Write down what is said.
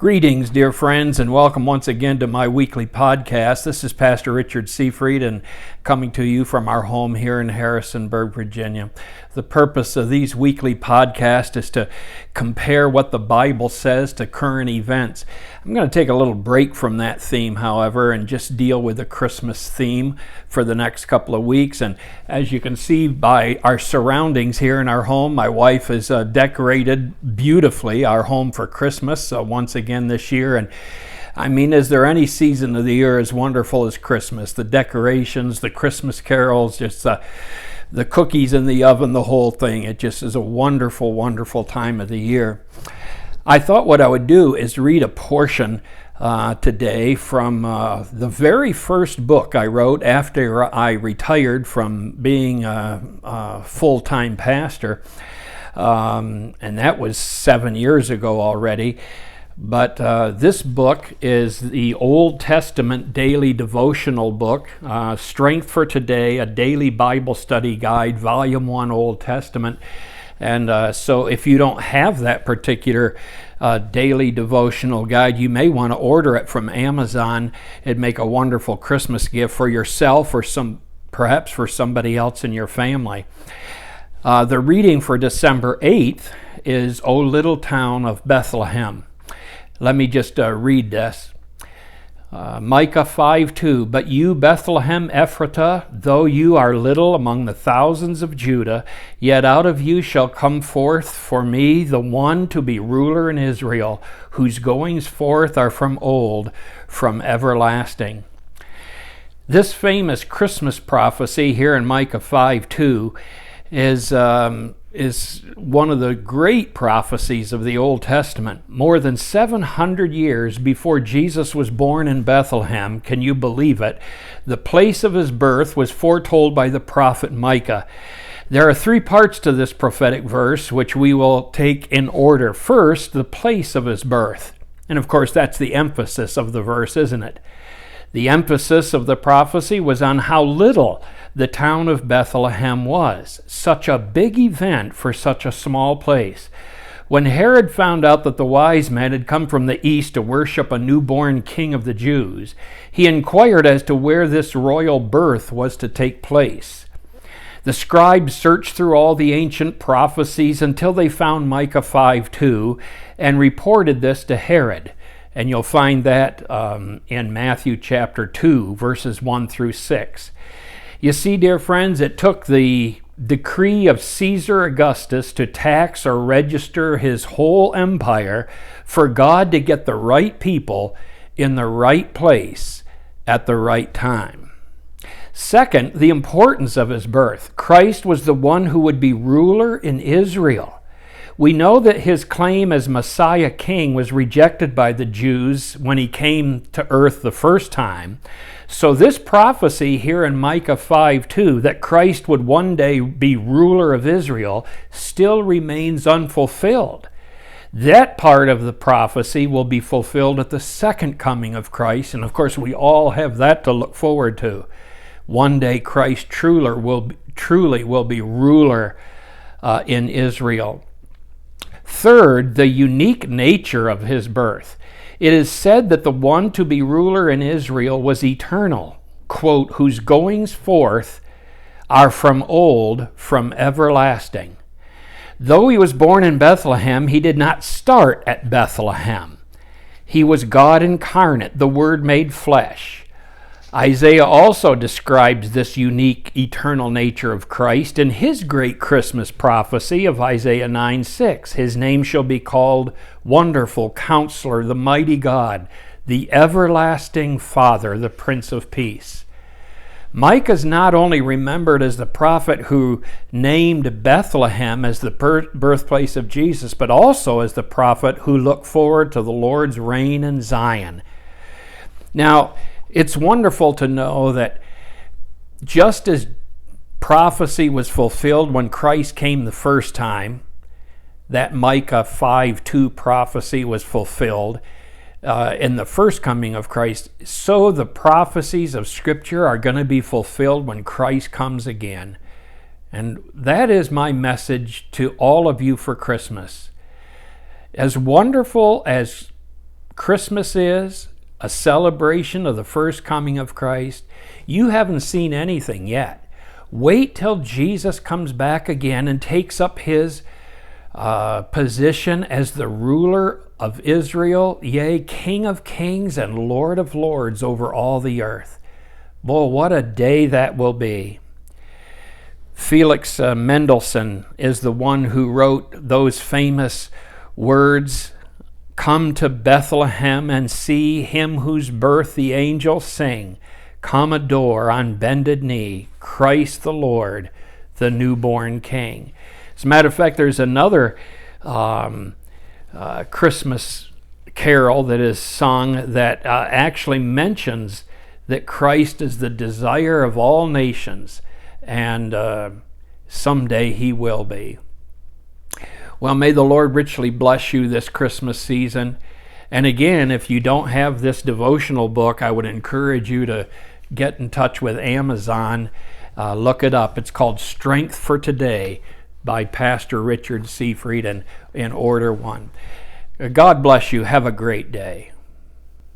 Greetings, dear friends, and welcome once again to my weekly podcast. This is Pastor Richard Seafried, and coming to you from our home here in Harrisonburg, Virginia. The purpose of these weekly podcasts is to compare what the Bible says to current events. I'm going to take a little break from that theme, however, and just deal with the Christmas theme for the next couple of weeks. And as you can see by our surroundings here in our home, my wife has decorated beautifully our home for Christmas once again this year. And I mean, is there any season of the year as wonderful as Christmas? The decorations, the Christmas carols, just the cookies in the oven, the whole thing. It just is a wonderful, wonderful time of the year. I thought what I would do is read a portion today from the very first book I wrote after I retired from being a full-time pastor. And that was 7 years ago already. But this book is the Old Testament daily devotional book, Strength for Today, a daily Bible study guide, Volume 1, Old Testament. And so if you don't have that particular daily devotional guide, you may want to order it from Amazon. It'd make a wonderful Christmas gift for yourself or perhaps for somebody else in your family. The reading for December 8th is O Little Town of Bethlehem. Let me just read this. Micah 5:2, But you, Bethlehem Ephratah, though you are little among the thousands of Judah, yet out of you shall come forth for me the one to be ruler in Israel, whose goings forth are from old, from everlasting. This famous Christmas prophecy here in Micah 5:2 is one of the great prophecies of the Old Testament. More than 700 years before Jesus was born in Bethlehem, can you believe it? The place of his birth was foretold by the prophet Micah. There are three parts to this prophetic verse, which we will take in order. First, the place of his birth. And of course, that's the emphasis of the verse, isn't it? The emphasis of the prophecy was on how little the town of Bethlehem was. Such a big event for such a small place. When Herod found out that the wise men had come from the east to worship a newborn king of the Jews, he inquired as to where this royal birth was to take place. The scribes searched through all the ancient prophecies until they found Micah 5:2 and reported this to Herod. And you'll find that in Matthew chapter 2, verses 1 through 6. You see, dear friends, it took the decree of Caesar Augustus to tax or register his whole empire for God to get the right people in the right place at the right time. Second, the importance of his birth. Christ was the one who would be ruler in Israel. We know that his claim as Messiah King was rejected by the Jews when he came to earth the first time. So this prophecy here in Micah 5:2, that Christ would one day be ruler of Israel, still remains unfulfilled. That part of the prophecy will be fulfilled at the second coming of Christ, and of course we all have that to look forward to. One day Christ truly will be ruler in Israel. Third, the unique nature of his birth. It is said that the one to be ruler in Israel was eternal, quote, whose goings forth are from old, from everlasting. Though he was born in Bethlehem, he did not start at Bethlehem. He was God incarnate, the Word made flesh. Isaiah also describes this unique eternal nature of Christ in his great Christmas prophecy of Isaiah 9:6. His name shall be called Wonderful Counselor, the Mighty God, the Everlasting Father, the Prince of Peace. Micah is not only remembered as the prophet who named Bethlehem as the birthplace of Jesus, but also as the prophet who looked forward to the Lord's reign in Zion. Now, it's wonderful to know that just as prophecy was fulfilled when Christ came the first time, that Micah 5:2 prophecy was fulfilled in the first coming of Christ, so the prophecies of Scripture are going to be fulfilled when Christ comes again. And that is my message to all of you for Christmas. As wonderful as Christmas is a celebration of the first coming of Christ, you haven't seen anything yet. Wait till Jesus comes back again and takes up his position as the ruler of Israel, yea, King of kings and Lord of lords over all the earth. Boy, what a day that will be. Felix Mendelssohn is the one who wrote those famous words, "Come to Bethlehem and see him whose birth the angels sing. Come adore on bended knee, Christ the Lord, the newborn King." As a matter of fact, there's another Christmas carol that is sung that actually mentions that Christ is the desire of all nations, and someday he will be. Well, may the Lord richly bless you this Christmas season. And again, if you don't have this devotional book, I would encourage you to get in touch with Amazon. Look it up. It's called Strength for Today by Pastor Richard Seafried, and order one. God bless you. Have a great day.